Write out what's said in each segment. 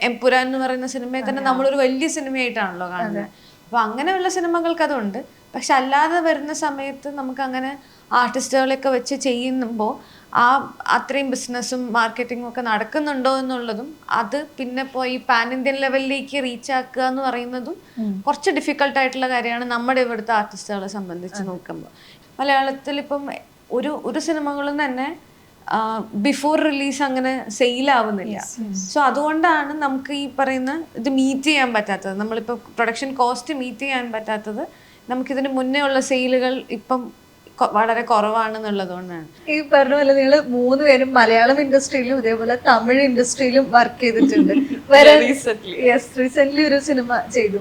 എംപുരാൻ എന്ന് പറയുന്ന സിനിമയെ തന്നെ നമ്മളൊരു വലിയ സിനിമയായിട്ടാണല്ലോ കാണുന്നത്. അപ്പൊ അങ്ങനെയുള്ള സിനിമകൾക്ക് അതുണ്ട്. പക്ഷെ അല്ലാതെ വരുന്ന സമയത്ത് നമുക്ക് അങ്ങനെ ആർട്ടിസ്റ്റുകളെയൊക്കെ വെച്ച് ചെയ്യുമ്പോൾ അത്രയും ബിസിനസ്സും മാർക്കറ്റിങ്ങും ഒക്കെ നടക്കുന്നുണ്ടോ എന്നുള്ളതും അത് പിന്നെ പോയി പാൻ ഇന്ത്യൻ ലെവലിലേക്ക് റീച്ച് ആക്കുക എന്ന് പറയുന്നതും കുറച്ച് ഡിഫിക്കൽട്ടായിട്ടുള്ള കാര്യമാണ് നമ്മുടെ ഇവിടുത്തെ ആർട്ടിസ്റ്റുകളെ സംബന്ധിച്ച് നോക്കുമ്പോൾ. മലയാളത്തിൽ ഇപ്പം ഒരു സിനിമകളും തന്നെ ബിഫോർ റിലീസ് അങ്ങനെ സെയിലാവുന്നില്ല. സോ അതുകൊണ്ടാണ് നമുക്ക് ഈ പറയുന്ന ഇത് മീറ്റ് ചെയ്യാൻ പറ്റാത്തത്. നമ്മളിപ്പോൾ പ്രൊഡക്ഷൻ കോസ്റ്റ് മീറ്റ് ചെയ്യാൻ പറ്റാത്തത് നമുക്കിതിന് മുന്നേ ഉള്ള സെയിലുകൾ ഇപ്പം വളരെ കുറവാണെന്നുള്ളതുകൊണ്ടാണ്. ഈ പറഞ്ഞ പോലെ നിങ്ങൾ 3 പേരും മലയാളം ഇൻഡസ്ട്രിയിലും ഇതേപോലെ തമിഴ് ഇൻഡസ്ട്രിയിലും വർക്ക് ചെയ്തിട്ടുണ്ട്. റീസെന്റ് ഒരു സിനിമ ചെയ്തു.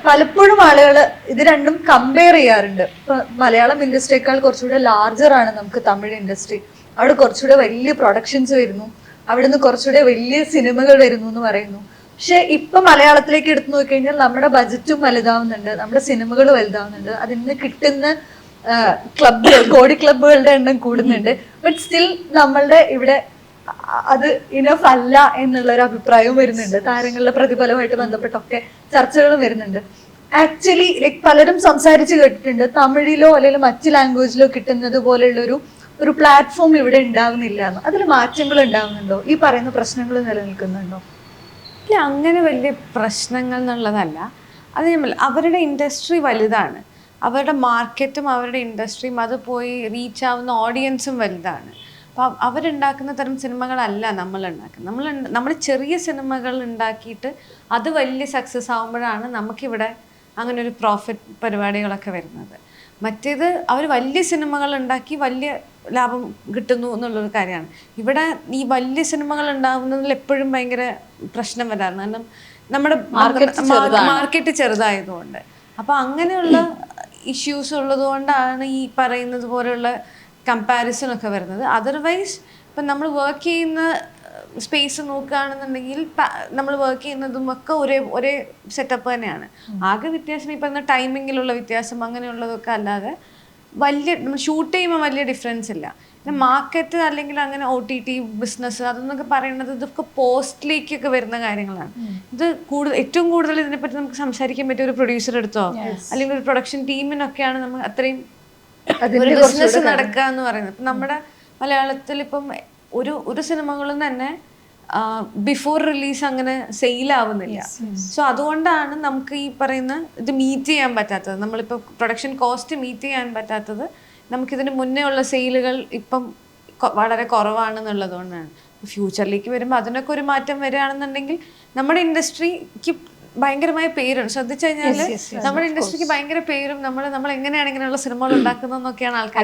പലപ്പോഴും ആളുകൾ ഇത് രണ്ടും കമ്പയർ ചെയ്യാറുണ്ട്. ഇപ്പൊ മലയാളം ഇൻഡസ്ട്രിയേക്കാൾ കുറച്ചുകൂടെ ലാർജർ ആണ് നമുക്ക് തമിഴ് ഇൻഡസ്ട്രി. അവിടെ കുറച്ചുകൂടെ വലിയ പ്രൊഡക്ഷൻസ് വരുന്നു, അവിടുന്ന് കുറച്ചുകൂടെ വലിയ സിനിമകൾ വരുന്നു എന്ന് പറയുന്നു. പക്ഷെ ഇപ്പൊ മലയാളത്തിലേക്ക് എടുത്തു നോക്കിക്കഴിഞ്ഞാൽ നമ്മുടെ ബജറ്റും വലുതാവുന്നുണ്ട്, നമ്മുടെ സിനിമകൾ വലുതാവുന്നുണ്ട്, അതിന് കിട്ടുന്ന ക്ലബുകൾ, കോടി ക്ലബുകളുടെ എണ്ണം കൂടുന്നുണ്ട്. ബട്ട് സ്റ്റിൽ നമ്മളുടെ ഇവിടെ അത് ഇനഫ് അല്ല എന്നുള്ളൊരു അഭിപ്രായവും വരുന്നുണ്ട്. താരങ്ങളുടെ പ്രതിഫലവുമായിട്ട് ബന്ധപ്പെട്ടൊക്കെ ചർച്ചകളും വരുന്നുണ്ട്. ആക്ച്വലി പലരും സംസാരിച്ച് കേട്ടിട്ടുണ്ട്, തമിഴിലോ അല്ലെങ്കിൽ മറ്റ് ലാംഗ്വേജിലോ കിട്ടുന്നത് പോലെയുള്ളൊരു പ്ലാറ്റ്ഫോം ഇവിടെ ഉണ്ടാവുന്നില്ല എന്ന്. അതിൽ മാറ്റങ്ങൾ ഉണ്ടാവുന്നുണ്ടോ? ഈ പറയുന്ന പ്രശ്നങ്ങൾ നിലനിൽക്കുന്നുണ്ടോ? ഇല്ല, അങ്ങനെ വലിയ പ്രശ്നങ്ങൾ എന്നുള്ളതല്ല. അത് അവരുടെ ഇൻഡസ്ട്രി വലുതാണ്, അവരുടെ മാർക്കറ്റും അവരുടെ ഇൻഡസ്ട്രിയും അത് പോയി റീച്ച് ആവുന്ന ഓഡിയൻസും വലുതാണ്. അപ്പോൾ അവരുണ്ടാക്കുന്ന തരം സിനിമകളല്ല നമ്മളുണ്ടാക്കുന്നത്. നമ്മൾ ചെറിയ സിനിമകൾ ഉണ്ടാക്കിയിട്ട് അത് വലിയ സക്സസ് ആകുമ്പോഴാണ് നമുക്കിവിടെ അങ്ങനെ ഒരു പ്രോഫിറ്റ് പരിപാടികളൊക്കെ വരുന്നത്. മറ്റേത് അവർ വലിയ സിനിമകൾ ഉണ്ടാക്കി വലിയ ലാഭം കിട്ടുന്നു എന്നുള്ളൊരു കാര്യമാണ്. ഇവിടെ ഈ വലിയ സിനിമകൾ ഉണ്ടാകുന്നതിൽ എപ്പോഴും ഭയങ്കര പ്രശ്നം വരാറുണ്ട്. കാരണം നമ്മുടെ മാർക്കറ്റ് ചെറുതായതുകൊണ്ട്. അപ്പോൾ അങ്ങനെയുള്ള ഇഷ്യൂസ് ഉള്ളത് കൊണ്ടാണ് ഈ പറയുന്നത് പോലെയുള്ള കമ്പാരിസണൊക്കെ വരുന്നത്. അതർവൈസ് ഇപ്പം നമ്മൾ വർക്ക് ചെയ്യുന്ന സ്പേസ് നോക്കുകയാണെന്നുണ്ടെങ്കിൽ നമ്മൾ വർക്ക് ചെയ്യുന്നതും ഒക്കെ ഒരേ സെറ്റപ്പ് തന്നെയാണ്. ആകെ വ്യത്യാസം ഈ പറയുന്ന ടൈമിങ്ങിലുള്ള വ്യത്യാസം അങ്ങനെയുള്ളതൊക്കെ അല്ലാതെ നമ്മൾ ഷൂട്ട് ചെയ്യുമ്പോൾ വലിയ ഡിഫറൻസ് ഇല്ല. പിന്നെ മാർക്കറ്റ് അല്ലെങ്കിൽ അങ്ങനെ OTT ബിസിനസ് അതെന്നൊക്കെ പറയുന്നത് ഇതൊക്കെ പോസ്റ്റിലേക്കൊക്കെ വരുന്ന കാര്യങ്ങളാണ്. ഇത് ഏറ്റവും കൂടുതൽ ഇതിനെപ്പറ്റി നമുക്ക് സംസാരിക്കാൻ പറ്റിയ ഒരു പ്രൊഡ്യൂസർ എടുത്തോ അല്ലെങ്കിൽ ഒരു പ്രൊഡക്ഷൻ ടീമിനൊക്കെയാണ് നമ്മൾ അത്രയും ഒരു ബിസിനസ് നടക്കുക എന്ന് പറയുന്നത്. ഇപ്പം നമ്മുടെ മലയാളത്തിൽ ഇപ്പം ഒരു സിനിമകളും തന്നെ ബിഫോർ റിലീസ് അങ്ങനെ സെയിലാവുന്നില്ല. സോ അതുകൊണ്ടാണ് നമുക്ക് ഈ പറയുന്ന ഇത് മീറ്റ് ചെയ്യാൻ പറ്റാത്തത്. നമ്മളിപ്പോൾ പ്രൊഡക്ഷൻ കോസ്റ്റ് മീറ്റ് ചെയ്യാൻ പറ്റാത്തത് നമുക്കിതിന് മുന്നേ ഉള്ള സെയിലുകൾ ഇപ്പം വളരെ കുറവാണെന്നുള്ളതുകൊണ്ടാണ്. ഫ്യൂച്ചറിലേക്ക് വരുമ്പോൾ അതിനൊക്കെ ഒരു മാറ്റം വരികയാണെന്നുണ്ടെങ്കിൽ നമ്മുടെ ഇൻഡസ്ട്രിക്ക് ഭയങ്കരമായ പേരും ശ്രദ്ധിച്ചു കഴിഞ്ഞാൽ നമ്മുടെ ഇൻഡസ്ട്രിക്ക് ഭയങ്കര പേരും നമ്മൾ എങ്ങനെയാണ് ഇങ്ങനെയുള്ള സിനിമകൾ ഉണ്ടാക്കുന്നതെന്നൊക്കെയാണ് ആൾക്കാർ.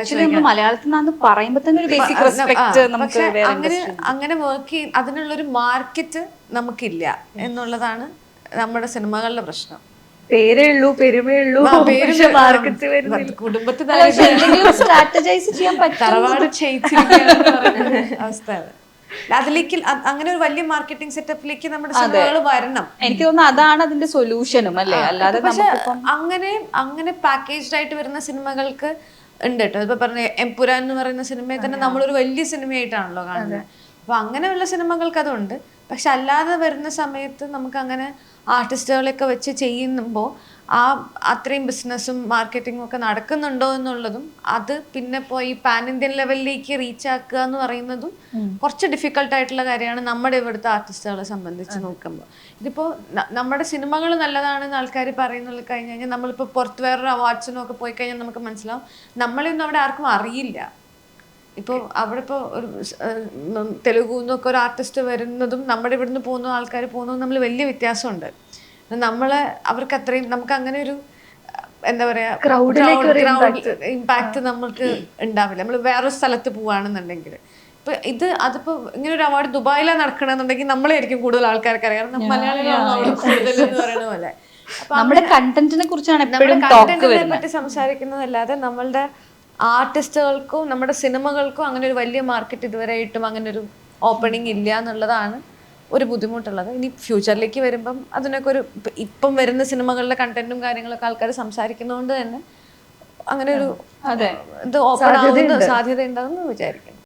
പക്ഷെ അങ്ങനെ വർക്ക് ചെയ്യും അതിനുള്ളൊരു മാർക്കറ്റ് നമുക്കില്ല എന്നുള്ളതാണ് നമ്മുടെ സിനിമകളുടെ പ്രശ്നം. പേരേ ഉള്ളൂ, പെരുമയുള്ളൂ, കുടുംബത്തിൽ സ്ട്രാറ്റജൈസ് ചെയ്യാൻ തറവാട് അവസ്ഥ. അതിലേക്ക് അങ്ങനെ ഒരു വലിയ മാർക്കറ്റിംഗ് സെറ്റപ്പിലേക്ക് നമ്മുടെ സിനിമകൾ വരണം. എനിക്ക് തോന്നുന്നു അതാണ് അതിന്റെ സൊല്യൂഷനും അല്ലേ. അല്ലാതെ പക്ഷെ അങ്ങനെ പാക്കേജ്ഡ് ആയിട്ട് വരുന്ന സിനിമകൾക്ക് ഉണ്ട് കേട്ടോ. ഇപ്പൊ പറഞ്ഞ എംപുരാൻ എന്ന് പറയുന്ന സിനിമയെ തന്നെ നമ്മളൊരു വലിയ സിനിമയായിട്ടാണല്ലോ കാണുന്നത്. അപ്പൊ അങ്ങനെയുള്ള സിനിമകൾക്ക് അതുണ്ട്. പക്ഷെ അല്ലാതെ വരുന്ന സമയത്ത് നമുക്ക് അങ്ങനെ ആർട്ടിസ്റ്റുകളെയൊക്കെ വെച്ച് ചെയ്യുമ്പോൾ അത്രയും ബിസിനസ്സും മാർക്കറ്റിങ്ങും ഒക്കെ നടക്കുന്നുണ്ടോ എന്നുള്ളതും അത് പിന്നെ പോയി പാൻ ഇന്ത്യൻ ലെവലിലേക്ക് റീച്ച് ആക്കുക എന്ന് പറയുന്നതും കുറച്ച് ഡിഫിക്കൽട്ടായിട്ടുള്ള കാര്യമാണ് നമ്മുടെ ഇവിടുത്തെ ആർട്ടിസ്റ്റുകളെ സംബന്ധിച്ച് നോക്കുമ്പോൾ. ഇതിപ്പോൾ നമ്മുടെ സിനിമകൾ നല്ലതാണെന്ന് ആൾക്കാർ പറയുന്നത് കഴിഞ്ഞ് കഴിഞ്ഞാൽ നമ്മളിപ്പോൾ പുറത്ത് വേറൊരു അവാർഡ്സിനും ഒക്കെ പോയി കഴിഞ്ഞാൽ നമുക്ക് മനസ്സിലാവും നമ്മളെയൊന്നും അവിടെ ആർക്കും അറിയില്ല. ഇപ്പോൾ അവിടെ ഇപ്പോൾ ഒരു തെലുഗുന്നൊക്കെ ഒരു ആർട്ടിസ്റ്റ് വരുന്നതും നമ്മുടെ ഇവിടുന്ന് പോകുന്ന ആൾക്കാർ പോകുന്നതും തമ്മിൽ വലിയ വ്യത്യാസമുണ്ട്. അവർക്ക് അത്രയും നമുക്ക് അങ്ങനെ ഒരു എന്താ പറയാ ഇമ്പാക്ട് നമുക്ക് ഉണ്ടാവില്ല. നമ്മൾ വേറൊരു സ്ഥലത്ത് പോവാണെന്നുണ്ടെങ്കിൽ ഇപ്പൊ അതിപ്പോ ഇങ്ങനെ ഒരു അവാർഡ് ദുബായിലാണ് നടക്കണമെന്നുണ്ടെങ്കിൽ നമ്മളായിരിക്കും കൂടുതൽ ആൾക്കാർക്ക് അറിയാം. മലയാളികളാണ് കൂടുതൽ എന്ന് പറയുന്ന പോലെ. നമ്മുടെ കണ്ടന്റിനെ കുറിച്ചാണ് പറ്റി സംസാരിക്കുന്നതല്ലാതെ നമ്മളുടെ ആർട്ടിസ്റ്റുകൾക്കും നമ്മുടെ സിനിമകൾക്കും അങ്ങനെ ഒരു വലിയ മാർക്കറ്റ് ഇതുവരെയായിട്ടും അങ്ങനെ ഒരു ഓപ്പണിംഗ് ഇല്ല എന്നുള്ളതാണ് ഒരു ബുദ്ധിമുട്ടുള്ളത്. ഇനി ഫ്യൂച്ചറിലേക്ക് വരുമ്പം അതിനൊക്കെ ഇപ്പം വരുന്ന സിനിമകളിലെ കണ്ടന്റും കാര്യങ്ങളൊക്കെ ആൾക്കാർ സംസാരിക്കുന്നതുകൊണ്ട് തന്നെ അങ്ങനെ ഒരു ഇത് ഓപ്പൺ ആവുന്ന സാധ്യത ഉണ്ടാകുമെന്ന് വിചാരിക്കുന്നു.